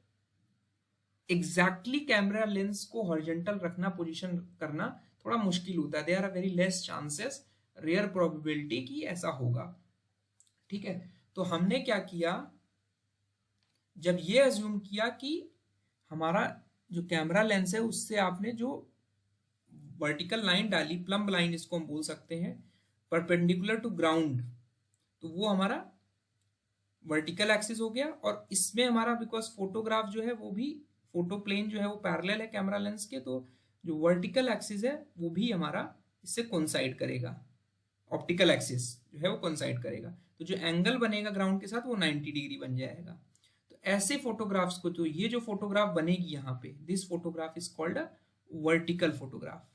एग्जैक्टली कैमरा लेंस को हॉरिजॉन्टल रखना, पोजीशन करना थोड़ा मुश्किल होता है। There are very less chances, rare probability कि ऐसा होगा, ठीक है। तो हमने क्या किया, जब ये अज्यूम किया कि हमारा जो कैमरा लेंस है उससे आपने जो वर्टिकल लाइन डाली, प्लम्ब लाइन इसको हम बोल सकते हैं, परपेंडिकुलर टू ग्राउंड, तो वो हमारा वर्टिकल एक्सिस हो गया। और इसमें हमारा बिकॉज फोटोग्राफ जो है वो भी, फोटो प्लेन जो है वो पैरेलल है कैमरा लेंस के, तो जो वर्टिकल एक्सिस है वो भी हमारा इससे कोइंसाइड करेगा, ऑप्टिकल एक्सिस जो है वो कोइंसाइड करेगा, तो जो एंगल बनेगा ग्राउंड के साथ वो 90 डिग्री बन जाएगा। तो ऐसे फोटोग्राफ्स को, तो ये जो फोटोग्राफ बनेगी यहाँ पे, this photograph is called a vertical photograph,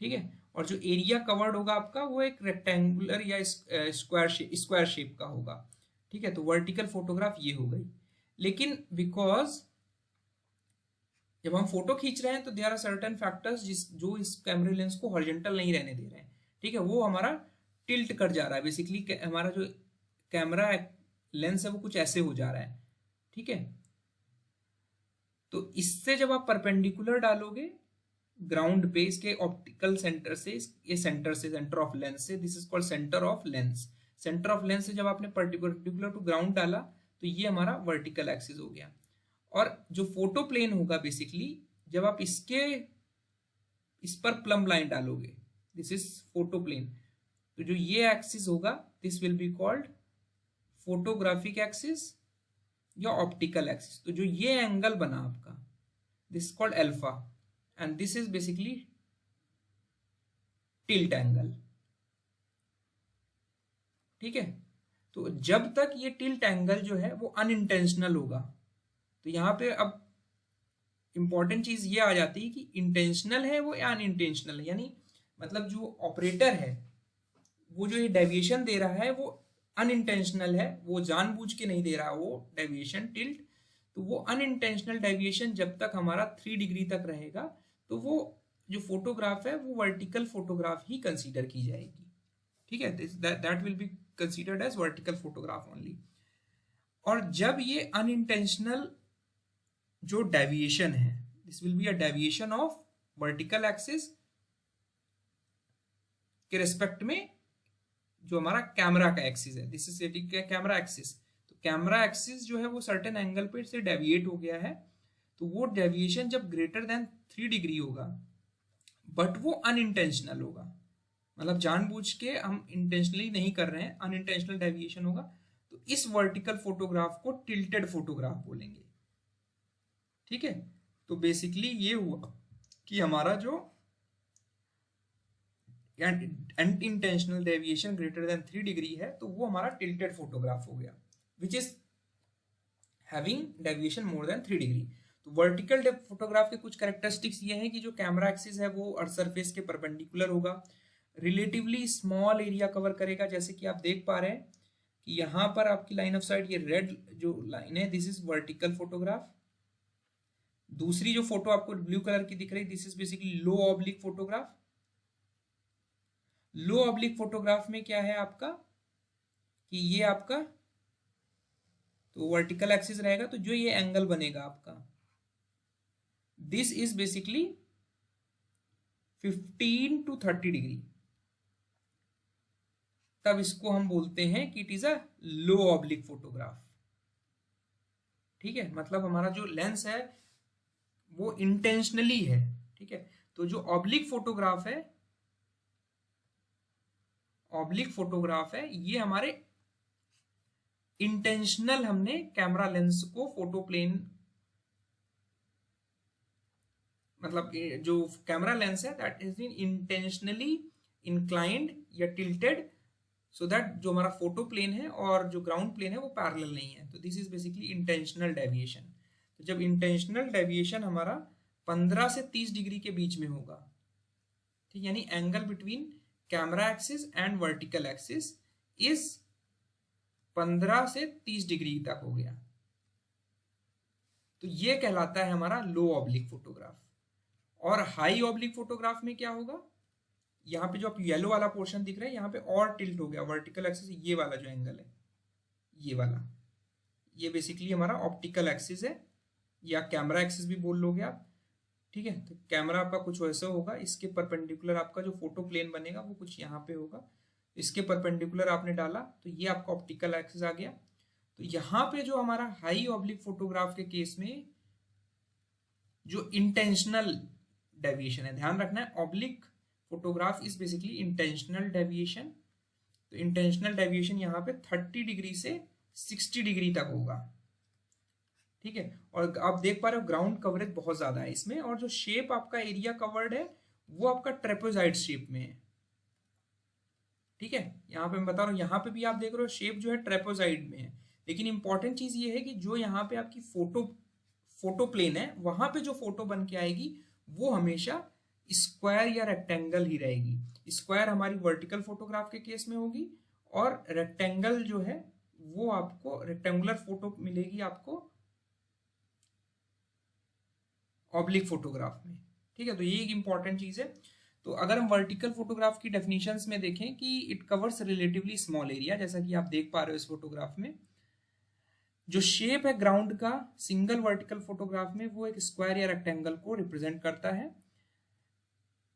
ठीक है। और जो एरिया कवर्ड होगा आपका वो एक रेक्टेंगुलर या स्क्वायर शेप का होगा, ठीक है। तो वर्टिकल फोटोग्राफ ये हो गई। लेकिन बिकॉज जब हम फोटो खींच रहे हैं तो देयर आर सर्टेन फैक्टर्स जो इस कैमरे लेंस को हॉरिजॉन्टल नहीं रहने दे रहे हैं, ठीक है, वो हमारा टिल्ट कर जा रहा है। बेसिकली हमारा जो कैमरा लेंस है वो कुछ ऐसे हो जा रहा है, ठीक है। तो इससे जब आप परपेंडिकुलर डालोगे ग्राउंड पे, इसके ऑप्टिकल सेंटर से, ये सेंटर से, सेंटर ऑफ लेंस से, this is called centre of lens, centre of lens से जब आपने पर्टिकुलर टू ग्राउंड डाला तो ये हमारा वर्टिकल एक्सिस हो गया। और जो फोटो प्लेन होगा बेसिकली, जब आप इस पर प्लम्ब लाइन डालोगे, दिस इज फोटो प्लेन, तो जो ये एक्सिस होगा this will be called photographic axis या ऑप्टिकल एक्सिस। तो जो ये एंगल बना आपका, this called alpha, and this is basically tilt angle. ठीक है, तो जब तक ये टिल्ट एंगल जो है वो अनइंटेंशनल होगा, तो यहाँ पे अब इंपॉर्टेंट चीज ये आ जाती है कि इंटेंशनल है वो या अनइंटेंशनल है, यानी मतलब जो ऑपरेटर है वो जो ये डेविएशन दे रहा है वो अनइंटेंशनल है, वो जानबूझ के नहीं दे रहा वो डेविएशन टिल्ट। तो वो अनइंटेंशनल डेविएशन जब तक हमारा 3 डिग्री तक रहेगा तो वो जो फोटोग्राफ है वो वर्टिकल फोटोग्राफ ही कंसीडर की जाएगी। ठीक है, that will be considered as vertical photograph only. और जब ये अनइंटेंशनल जो डेविएशन है, this will be a deviation of vertical axis के रिस्पेक्ट में जो हमारा कैमरा का एक्सिस है, दिस इज कैमरा एक्सिस। तो कैमरा एक्सिस जो है वो सर्टेन एंगल पे से डेविएट हो गया है, तो वो डेविएशन जब ग्रेटर देन 3 डिग्री होगा बट वो अनइंटेंशनल होगा, मतलब जानबूझ के हम इंटेंशनली नहीं कर रहे हैं, अनइंटेंशनल डेविएशन होगा, तो इस वर्टिकल फोटोग्राफ को टिल्टेड फोटोग्राफ बोलेंगे। ठीक है, तो बेसिकली ये हुआ कि हमारा जो unintentional deviation greater than 3 degree है तो वो हमारा टिल्टेड फोटोग्राफ हो गया, which is having deviation more than 3 degree. तो वर्टिकल फोटोग्राफ के कुछ कैरेक्टरिस्टिक्स ये हैं कि जो कैमरा एक्सिस है वो अर्थ सरफेस के परपेंडिकुलर होगा, रिलेटिवली स्मॉल एरिया कवर करेगा, जैसे कि आप देख पा रहे हैं कि यहाँ पर आपकी लाइन ऑफ साइट ये रेड जो लाइन है दिस इज वर्टिकल फोटोग्राफ। दूसरी जो फोटो आपको ब्लू कलर की दिख रही है this is basically low oblique photograph. Low oblique photograph में क्या है आपका कि ये आपका तो वर्टिकल एक्सिस रहेगा, तो जो ये एंगल बनेगा आपका this is basically 15 to 30 degree, तब इसको हम बोलते हैं कि it is a low oblique photograph. ठीक है, मतलब हमारा जो लेंस है वो इंटेंशनली है। ठीक है, तो जो ऑब्लिक फोटोग्राफ है, ऑब्लिक फोटोग्राफ है ये हमारे इंटेंशनल, हमने कैमरा लेंस को फोटो प्लेन, मतलब जो कैमरा लेंस है दैट इज इंटेंशनली इंक्लाइंड या टिल्टेड सो दैट जो हमारा फोटो प्लेन है और जो ग्राउंड प्लेन है वो पैरेलल नहीं है, तो this is basically intentional deviation. तो जब इंटेंशनल डेविएशन हमारा 15 से 30 डिग्री के बीच में होगा, ठीक, यानी angle between camera axis and vertical axis is 15 से 30 डिग्री तक हो गया, तो ये कहलाता है हमारा लो ऑब्लिक फोटोग्राफ। और हाई ऑब्लिक फोटोग्राफ में क्या होगा, यहाँ पे जो आप येलो वाला पोर्शन दिख रहा है यहाँ पे और टिल्ट हो गया वर्टिकल एक्सिस, ये वाला जो एंगल है ये वाला, ये बेसिकली हमारा ऑप्टिकल एक्सिस है या कैमरा एक्सिस भी बोल लोगे आप। ठीक है, तो कैमरा आपका कुछ वैसा होगा, इसके परपेंडिकुलर आपका जो फोटो प्लेन बनेगा वो कुछ यहाँ पे होगा, इसके परपेंडिकुलर आपने डाला तो ये आपका ऑप्टिकल एक्सिस आ गया। तो यहाँ पे जो हमारा हाई ऑब्लिक फोटोग्राफ के केस में जो इंटेंशनल डेविएशन है, ध्यान रखना है oblique photograph is basically intentional deviation, तो इंटेंशनल डेविएशन यहाँ पे 30 डिग्री से 60 डिग्री तक होगा। ठीक है, और आप देख पा रहे हो ग्राउंड कवरेज बहुत ज्यादा है इसमें, और जो शेप आपका एरिया कवर्ड है वो आपका ट्रेपेजॉइड शेप में है। ठीक है, यहाँ पे मैं बता रहा हूँ, यहाँ पे भी आप देख रहे हो शेप जो है ट्रेपेजॉइड में है, लेकिन इंपॉर्टेंट चीज ये है कि जो यहाँ पे आपकी फोटो प्लेन है वहां पे जो फोटो बन के आएगी वो हमेशा स्क्वायर या रेक्टेंगल ही रहेगी। स्क्वायर हमारी वर्टिकल फोटोग्राफ के केस में होगी और रेक्टेंगल जो है वो आपको रेक्टेंगुलर फोटो मिलेगी आपको ऑब्लिक फोटोग्राफ में। ठीक है, तो ये एक इंपॉर्टेंट चीज है। तो अगर हम वर्टिकल फोटोग्राफ की डेफिनेशंस में देखें कि it covers relatively small area, जैसा कि आप देख पा रहे हो इस फोटोग्राफ में जो शेप है ग्राउंड का सिंगल वर्टिकल फोटोग्राफ में वो एक स्क्वायर या रेक्टेंगल को रिप्रेजेंट करता है।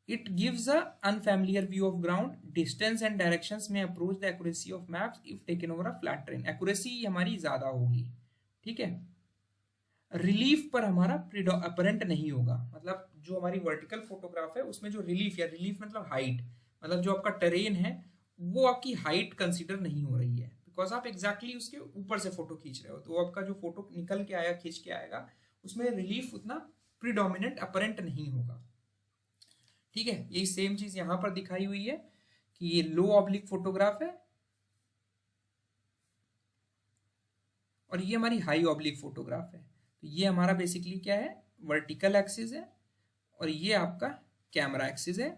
It gives a unfamiliar view of ground, distance and directions में approach the accuracy of maps if taken over a flat terrain, accuracy हमारी ज्यादा होगी। ठीक है, रिलीफ पर हमारा अपरेंट नहीं होगा, मतलब जो हमारी वर्टिकल फोटोग्राफ है उसमें जो रिलीफ या रिलीफ मतलब हाइट, मतलब जो आपका टेरेन है वो आपकी हाइट कंसीडर नहीं हो रही है, बिकॉज आप एग्जैक्टली उसके ऊपर से फोटो खींच रहे हो, तो आपका जो फोटो निकल के आया खींच के आएगा उसमें रिलीफ उतना प्रीडोमिनेंट अपरेंट नहीं होगा। ठीक है, यही सेम चीज यहां पर दिखाई हुई है कि ये लो ऑब्लिक फोटोग्राफ है और ये हमारी हाई ऑब्लिक फोटोग्राफ है। तो ये हमारा बेसिकली क्या है, वर्टिकल एक्सिस है और ये आपका कैमरा एक्सिस है।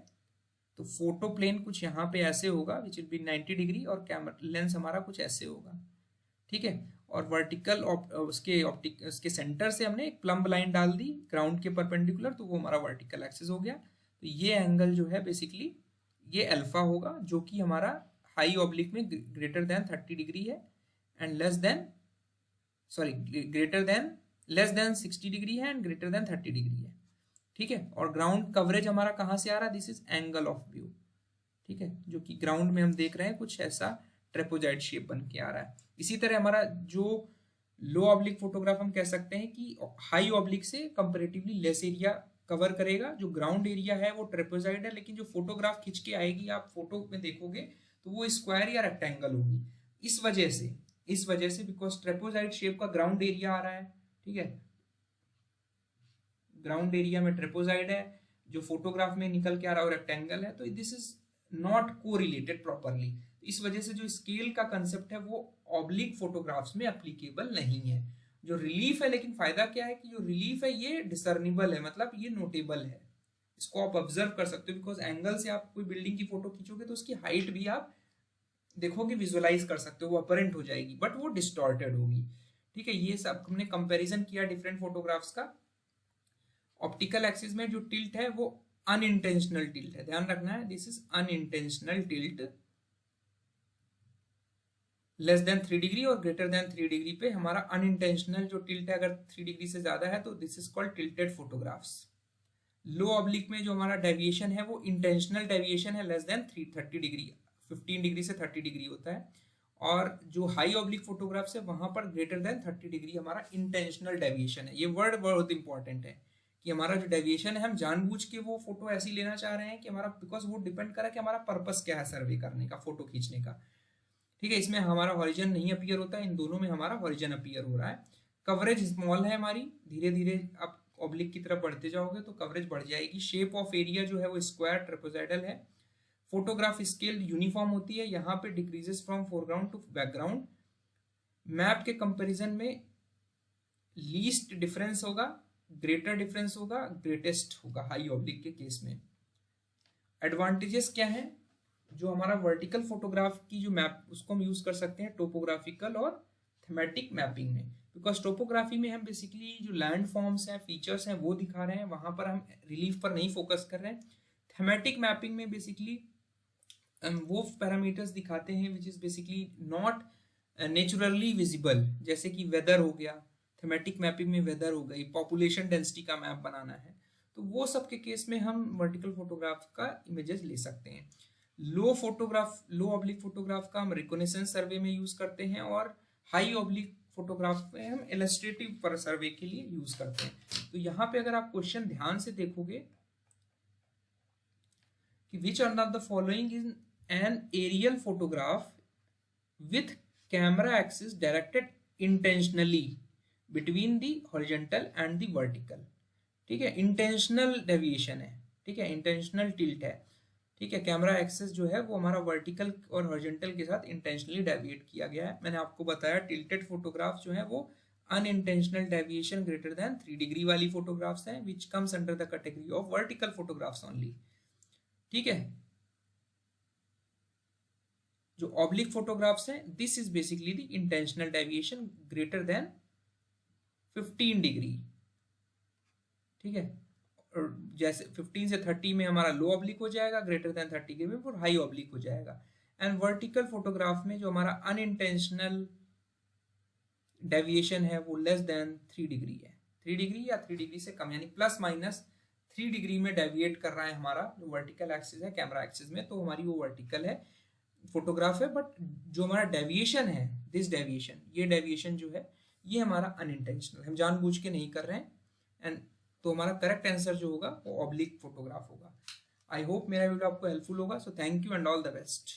तो फोटो प्लेन कुछ यहाँ पे ऐसे होगा विच विल बी 90 डिग्री और कैमरा लेंस हमारा कुछ ऐसे होगा। ठीक है, और वर्टिकल उसके सेंटर से हमने एक प्लम्ब लाइन डाल दी ग्राउंड के परपेंडिकुलर, तो वो हमारा वर्टिकल एक्सिस हो गया। तो ये एंगल जो है बेसिकली ये अल्फा होगा, जो कि हमारा हाई ऑब्लिक में ग्रेटर देन 30 डिग्री है एंड लेस देन 60 डिग्री है एंड ग्रेटर देन 30 डिग्री है। ठीक है, और ग्राउंड कवरेज हमारा कहाँ से आ रहा है, this is angle of view. ठीक है, जो कि ग्राउंड में हम देख रहे हैं कुछ ऐसा ट्रेपोजाइड शेप बन के आ रहा है। इसी तरह हमारा जो लो ऑब्लिक फोटोग्राफ हम कह सकते हैं कि हाई ऑब्लिक से कंपैरेटिवली लेस एरिया कवर करेगा। जो ग्राउंड एरिया है वो ट्रेपोजाइड है, लेकिन जो फोटोग्राफ खींच के आएगी आप फोटो में देखोगे तो वो स्क्वायर या रेक्टेंगल होगी। इस वजह से बिकॉज ट्रेपोजाइड शेप का ग्राउंड एरिया आ रहा है। ठीक है, ग्राउंड एरिया में ट्रेपोजाइड है, जो फोटोग्राफ में निकल के आ रहा है रेक्टेंगल है, तो this is not correlated properly. इस वजह से जो स्केल का कंसेप्ट है वो ऑब्लिक फोटोग्राफ्स में एप्लीकेबल नहीं है। जो रिलीफ है, लेकिन फायदा क्या है कि जो रिलीफ है ये डिसर्निबल है, मतलब ये नोटेबल है, इसको आप ऑब्जर्व कर सकते हो। बिकॉज एंगल से आप कोई बिल्डिंग की फोटो खींचोगे तो उसकी हाइट भी आप देखोगे, विजुअलाइज कर सकते हो, वो अपरेंट हो जाएगी, बट वो डिस्टॉर्टेड होगी। ठीक है, ये सब हमने कंपैरिजन किया डिफरेंट फोटोग्राफ्स का। ऑप्टिकल एक्सिस में जो टिल्ट है वो अनइंटेंशनल टिल्ट है, ध्यान रखना है, this is unintentional tilt. Less than 3 degree और ग्रेटर देन 3 डिग्री पे हमारा अनइंटेंशनल जो टिल्ट है, अगर 3 डिग्री से ज्यादा है तो this is called tilted photographs. Low oblique में जो हमारा डेविएशन है वो इंटेंशनल डेविएशन है, लेस देन 30 डिग्री, 15 डिग्री से 30 डिग्री होता है। और जो हाई ऑब्लिक फोटोग्राफ्स है वहां पर ग्रेटर देन 30 डिग्री हमारा इंटेंशनल डेविएशन है। ये वर्ड बहुत इंपॉर्टेंट है कि हमारा जो डेविएशन है हम जानबूझ के वो फोटो ऐसी लेना चाह रहे हैं कि हमारा, बिकॉज वो डिपेंड करा कि हमारा पर्पस क्या है सर्वे करने का, फोटो खींचने का। ठीक है, इसमें हमारा हॉरिजन नहीं अपीयर होता है, इन दोनों में हमारा हॉरिजन अपीयर हो रहा है। कवरेज स्मॉल है हमारी, धीरे धीरे आप ऑब्लिक की तरफ बढ़ते जाओगे तो कवरेज बढ़ जाएगी। शेप ऑफ एरिया जो है वो स्क्वायर ट्रेपेजॉइडल है। फोटोग्राफ स्केल यूनिफॉर्म होती है, यहाँ पे decreases from foreground to background. Map के कंपैरिजन में लीस्ट डिफरेंस होगा, ग्रेटर डिफरेंस होगा, ग्रेटेस्ट होगा हाई ऑब्लिक के केस में। एडवांटेजेस क्या है, जो हमारा वर्टिकल फोटोग्राफ की जो मैप उसको हम यूज कर सकते हैं टोपोग्राफिकल और थीमेटिक मैपिंग में। बिकॉज टोपोग्राफी में हम बेसिकली जो लैंड फॉर्म्स हैं, फीचर्स हैं वो दिखा रहे हैं, वहां पर हम रिलीफ पर नहीं फोकस कर रहे हैं। थीमेटिक मैपिंग में बेसिकली वो पैरामीटर्स दिखाते हैं विच is basically not naturally visible, जैसे कि वेदर हो गया, थीमेटिक मैपिंग में वेदर हो गई, पॉपुलेशन डेंसिटी का मैप बनाना है, तो वो सब के केस में हम वर्टिकल फोटोग्राफ का इमेजेस ले सकते हैं। लो ऑब्लिक फोटोग्राफ का हम रिकॉग्निशन सर्वे में यूज करते हैं और हाई ऑब्लिक फोटोग्राफ में हम इलस्ट्रेटिव पर सर्वे के लिए यूज करते हैं। तो यहाँ पे अगर आप क्वेश्चन ध्यान से देखोगे कि which one of the following is an aerial photograph with camera axis directed intentionally between the horizontal and the vertical. ठीक है, इंटेंशनल डेविएशन है, ठीक है, इंटेंशनल टिल्ट है। ठीक है, कैमरा एक्सिस जो है वो हमारा वर्टिकल और हॉरिजॉन्टल के साथ इंटेंशनली डेविएट किया गया है। मैंने आपको बताया टिल्टेड फोटोग्राफ्स जो है वो unintentional deviation greater than 3 degree वाली फोटोग्राफ्स हैं which comes under the category of vertical photographs only. ठीक है, जो ऑब्लिक फोटोग्राफ्स हैं this is basically the intentional deviation greater than 15 degree. ठीक है, जैसे 15 से 30 में हमारा लो ऑब्लिक हो जाएगा, ग्रेटर देन 30 में फिर हाई ऑब्लिक हो जाएगा। एंड वर्टिकल फोटोग्राफ में जो हमारा अनइंटेंशनल डेविएशन है वो लेस देन 3 डिग्री है, 3 डिग्री या 3 डिग्री से कम, यानी प्लस माइनस 3 डिग्री में डेविएट कर रहा है हमारा जो वर्टिकल एक्सिस है कैमरा एक्सिस में, तो हमारी वो वर्टिकल है फोटोग्राफ है। बट जो हमारा डेविएशन है, दिस डेविएशन, ये डेविएशन जो है ये हमारा अनइंटेंशनल, हम जानबूझ के नहीं कर रहे हैं। एंड तो हमारा करेक्ट आंसर जो होगा वो ऑब्लिक फोटोग्राफ होगा। आई होप मेरा वीडियो आपको हेल्पफुल होगा। So thank you and all the best.